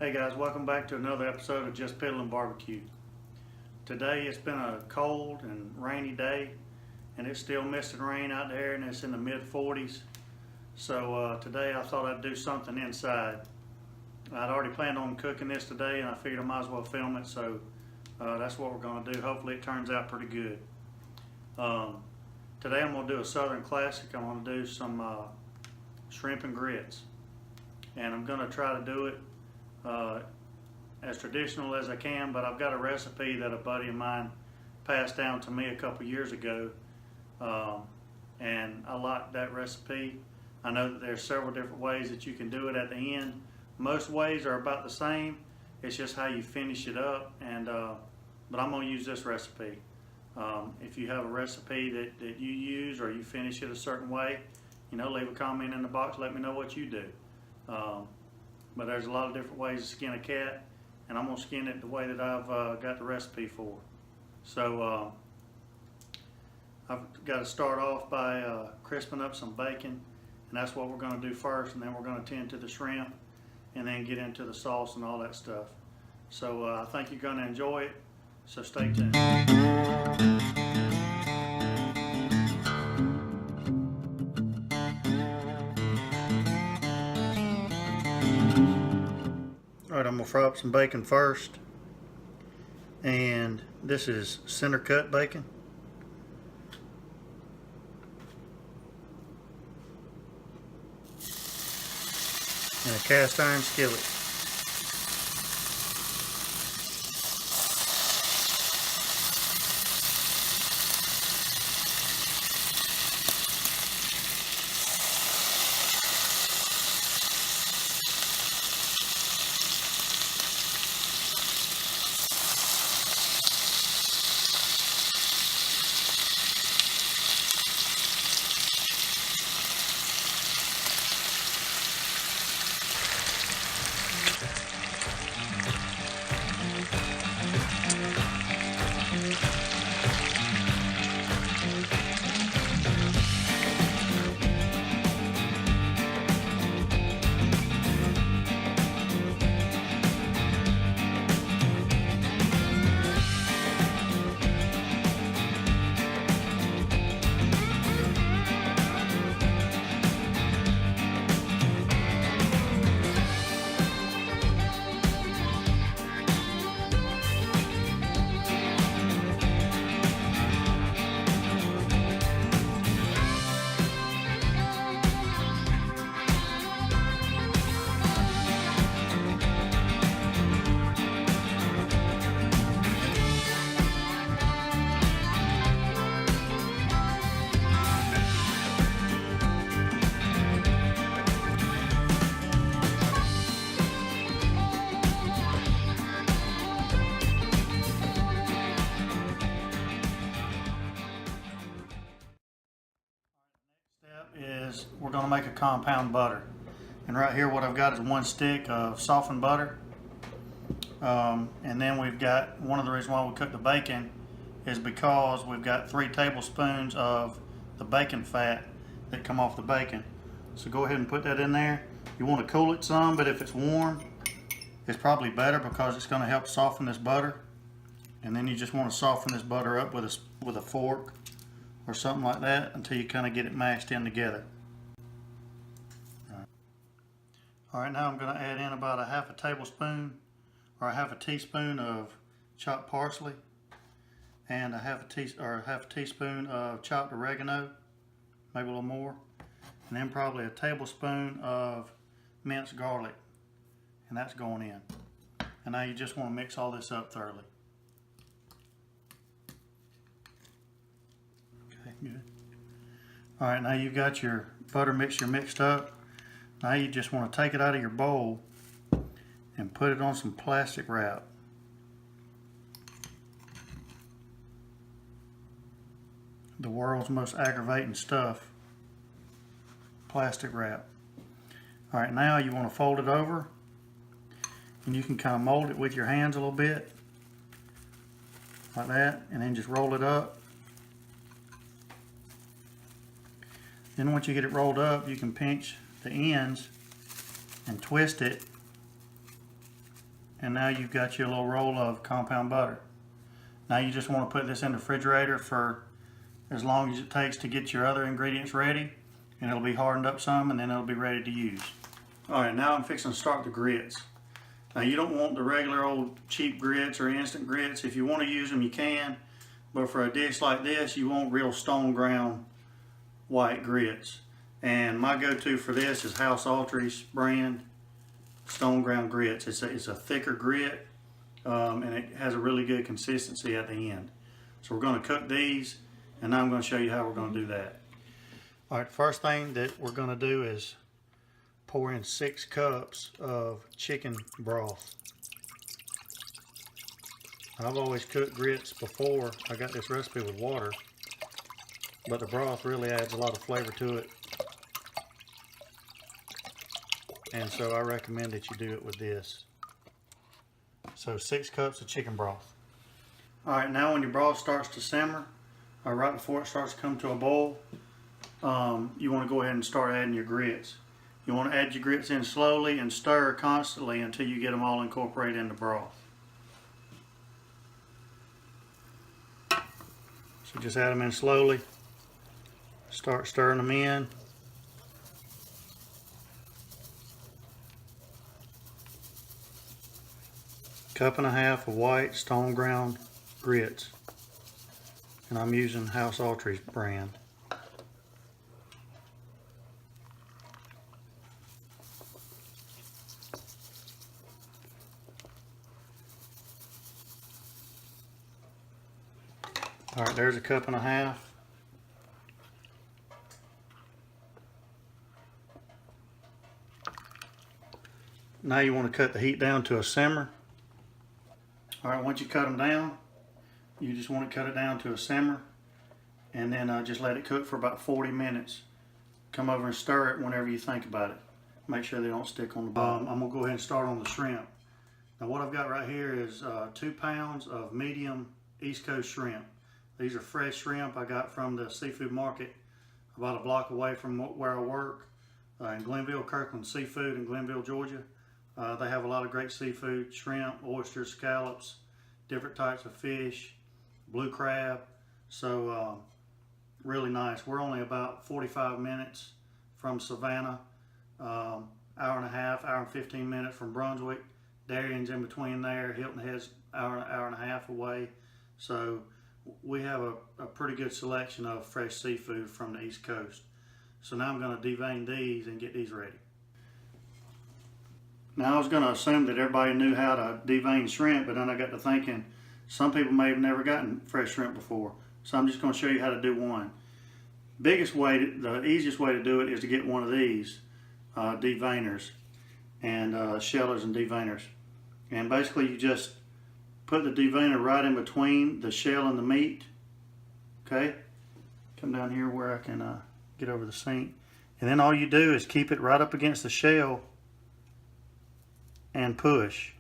Hey guys, welcome back to another episode of Just Piddlin Barbecue. Today it's been a cold and rainy day, and it's still misting rain out there, and it's in the mid 40s. So today I thought I'd do something inside. I'd already planned on cooking this today, and I figured I might as well film it, so that's what we're going to do. Hopefully it turns out pretty good. Today I'm going to do a Southern classic. I'm going to do some shrimp and grits, and I'm going to try to do it as traditional as I can, but I've got a recipe that a buddy of mine passed down to me a couple years ago, and I like that recipe. I know that there's several different ways that you can do it at the end. Most ways are about the same. It's just how you finish it up, and but I'm going to use this recipe. If you have a recipe that you use or you finish it a certain way, leave a comment in the box, let me know what you do. But there's a lot of different ways to skin a cat, and I'm going to skin it the way that I've got the recipe for. So I've got to start off by crisping up some bacon, and that's what we're going to do first, and then we're going to tend to the shrimp and then get into the sauce and all that stuff. So I think you're going to enjoy it, so stay tuned. Alright, I'm going to fry up some bacon first, and this is center cut bacon. In a cast iron skillet. Is we're going to make a compound butter, and right here what I've got is 1 stick of softened butter, and then we've got, one of the reasons why we cook the bacon is because we've got 3 tablespoons of the bacon fat that come off the bacon. So go ahead and put that in there. You want to cool it some, but if it's warm it's probably better because it's going to help soften this butter. And then you just want to soften this butter up with a fork or something like that until you kind of get it mashed in together. Alright, now I'm going to add in about a half a tablespoon or a half a teaspoon of chopped parsley and a half a teaspoon of chopped oregano, maybe a little more, and then probably a tablespoon of minced garlic, and that's going in. And now you just want to mix all this up thoroughly. Good. Alright, now you've got your butter mixture mixed up. Now you just want to take it out of your bowl and put it on some plastic wrap. The world's most aggravating stuff, plastic wrap. Alright, now you want to fold it over, and you can kind of mold it with your hands a little bit, like that, and then just roll it up. Then once you get it rolled up, you can pinch the ends and twist it And now you've got your little roll of compound butter. Now you just want to put this in the refrigerator for as long as it takes to get your other ingredients ready, and it'll be hardened up some, and then it'll be ready to use. Alright, now I'm fixing to start the grits. Now you don't want the regular old cheap grits or instant grits. If you want to use them, you can, but for a dish like this, you want real stone ground white grits. And my go-to for this is House Autry's brand stone ground grits. It's a thicker grit, and it has a really good consistency at the end. So we're going to cook these, and now I'm going to show you how we're going to do that. All right, first thing that we're going to do is pour in 6 cups of chicken broth. I've always cooked grits before I got this recipe with water, but the broth really adds a lot of flavor to it. And so I recommend that you do it with this. So 6 cups of chicken broth. Alright, now when your broth starts to simmer, or right before it starts to come to a boil, you want to go ahead and start adding your grits. You want to add your grits in slowly and stir constantly until you get them all incorporated in the broth. So just add them in slowly. Start stirring them in. Cup and a half of white stone ground grits, and I'm using House Autry's brand. All right, there's a cup and a half. Now you want to cut the heat down to a simmer. All right, once you cut them down, you just want to cut it down to a simmer, and then just let it cook for about 40 minutes. Come over and stir it whenever you think about it. Make sure they don't stick on the bottom. I'm gonna go ahead and start on the shrimp. Now what I've got right here is 2 pounds of medium East Coast shrimp. These are fresh shrimp I got from the seafood market about a block away from where I work in Glenville, Kirkland Seafood in Glenville, Georgia. They have a lot of great seafood, shrimp, oysters, scallops, different types of fish, blue crab. So really nice. We're only about 45 minutes from Savannah, hour and a half, hour and 15 minutes from Brunswick. Darion's in between there. Hilton Head's hour and a half away. So we have a pretty good selection of fresh seafood from the East Coast. So now I'm going to devein these and get these ready. Now I was going to assume that everybody knew how to devein shrimp, but then I got to thinking some people may have never gotten fresh shrimp before. So I'm just going to show you how to do one. The easiest way to do it is to get one of these deveiners and shellers and deveiners. And basically you just put the deveiner right in between the shell and the meat. Okay? Come down here where I can get over the sink. And then all you do is keep it right up against the shell and push.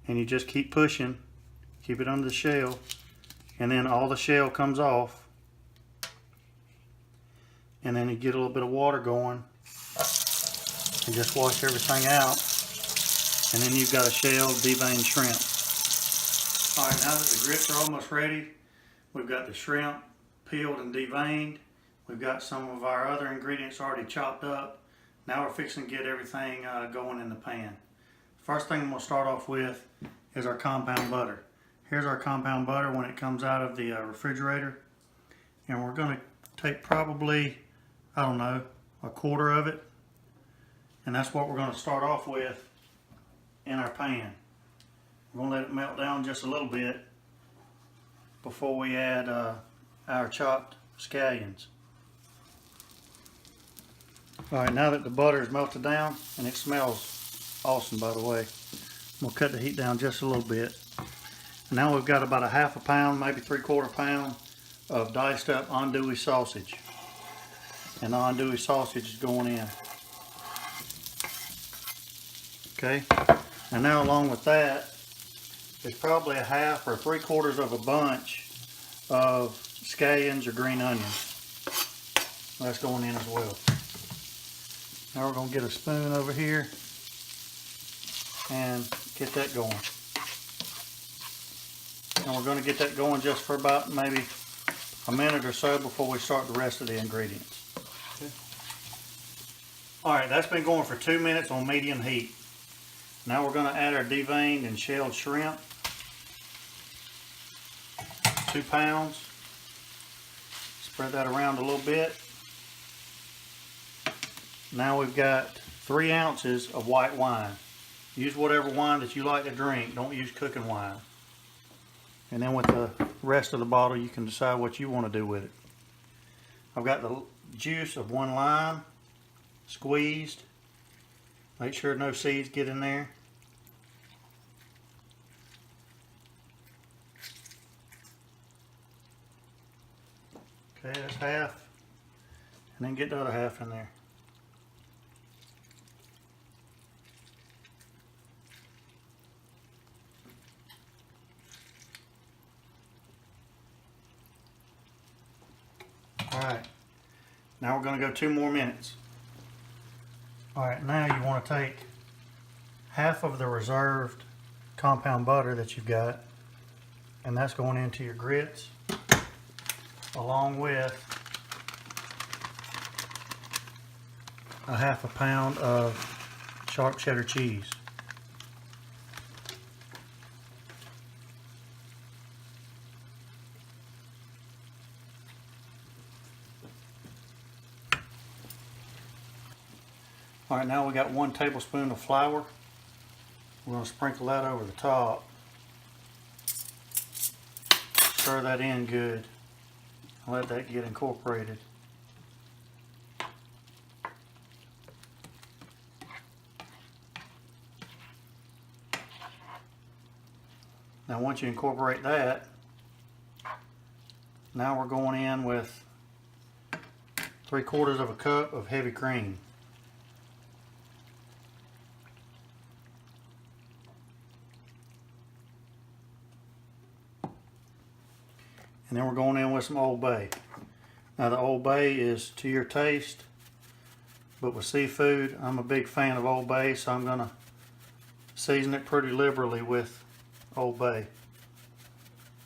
And you just keep pushing. Keep it under the shell. And then all the shell comes off. And then you get a little bit of water going. And just wash everything out. And then you've got a shell deveined shrimp. Alright, now that the grits are almost ready, we've got the shrimp peeled and deveined. We've got some of our other ingredients already chopped up. Now we're fixing to get everything going in the pan. First thing I'm going to start off with is our compound butter. Here's our compound butter when it comes out of the refrigerator. And we're going to take probably, I don't know, a quarter of it. And that's what we're going to start off with in our pan. We're going to let it melt down just a little bit before we add our chopped scallions. Alright, now that the butter is melted down, and it smells awesome by the way, we'll cut the heat down just a little bit. Now we've got about a half a pound, maybe 3/4 pound of diced up andouille sausage. And the andouille sausage is going in. Okay, and now along with that is probably a half or 3/4 of a bunch of scallions or green onions. That's going in as well. Now we're going to get a spoon over here. and get that going. And we're going to get that going just for about maybe a minute or so before we start the rest of the ingredients. Okay. Alright, that's been going for 2 minutes on medium heat. Now we're going to add our deveined and shelled shrimp. 2 pounds. Spread that around a little bit. Now we've got 3 ounces of white wine. Use whatever wine that you like to drink. Don't use cooking wine. And then with the rest of the bottle, you can decide what you want to do with it. I've got the juice of 1 lime, squeezed. Make sure no seeds get in there. Okay, that's half. And then get the other half in there. Alright, now we're going to go 2 more minutes. Alright, now you want to take half of the reserved compound butter that you've got, and that's going into your grits, along with a half a pound of sharp cheddar cheese. Alright, now we got 1 tablespoon of flour. We're going to sprinkle that over the top. Stir that in good. Let that get incorporated. Now once you incorporate that, now we're going in with 3/4 of a cup of heavy cream. And then we're going in with some Old Bay. Now the Old Bay is to your taste, but with seafood, I'm a big fan of Old Bay, so I'm going to season it pretty liberally with Old Bay.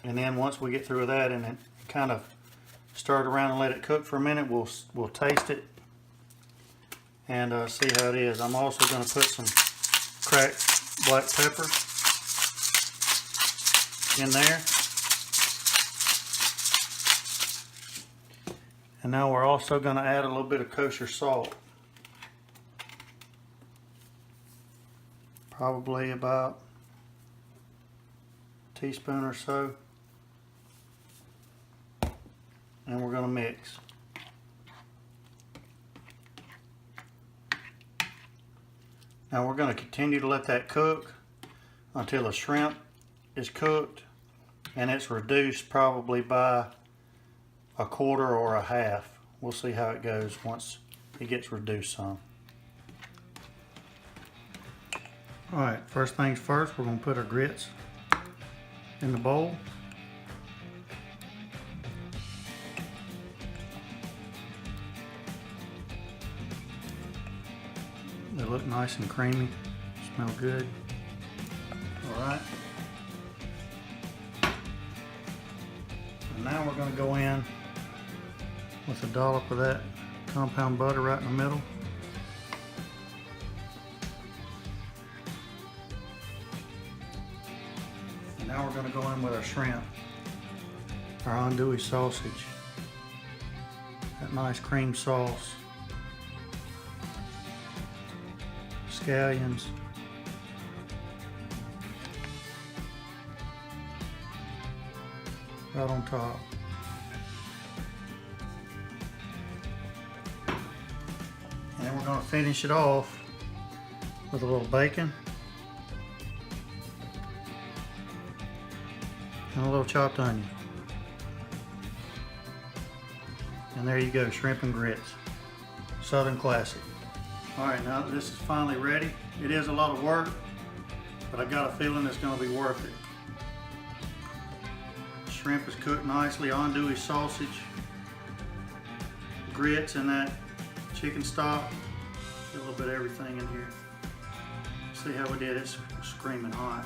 And then once we get through with that and kind of stir it around and let it cook for a minute, we'll taste it and see how it is. I'm also going to put some cracked black pepper in there. And now we're also going to add a little bit of kosher salt. Probably about a teaspoon or so. And we're going to mix. Now we're going to continue to let that cook until the shrimp is cooked and it's reduced probably by 1/4 or a half. We'll see how it goes once it gets reduced some. Alright, first things first, we're going to put our grits in the bowl. They look nice and creamy, smell good. Alright. And now we're going to go in with a dollop of that compound butter right in the middle. And now we're going to go in with our shrimp, our andouille sausage, that nice cream sauce, scallions, right on top. And then we're going to finish it off with a little bacon and a little chopped onion. And there you go, shrimp and grits. Southern classic. Alright, now that this is finally ready, it is a lot of work, but I got a feeling it's going to be worth it. Shrimp is cooked nicely, andouille sausage, grits and that chicken stock, a little bit of everything in here. See how we did it? It's screaming hot.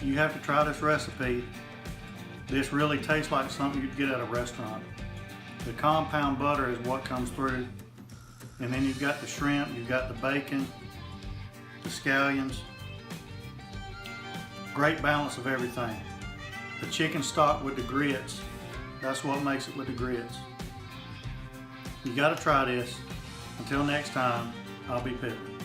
You have to try this recipe. This really tastes like something you'd get at a restaurant. The compound butter is what comes through. And then you've got the shrimp, you've got the bacon, the scallions. Great balance of everything. The chicken stock with the grits, that's what makes it with the grits. You gotta try this. Until next time, I'll be Piddlin.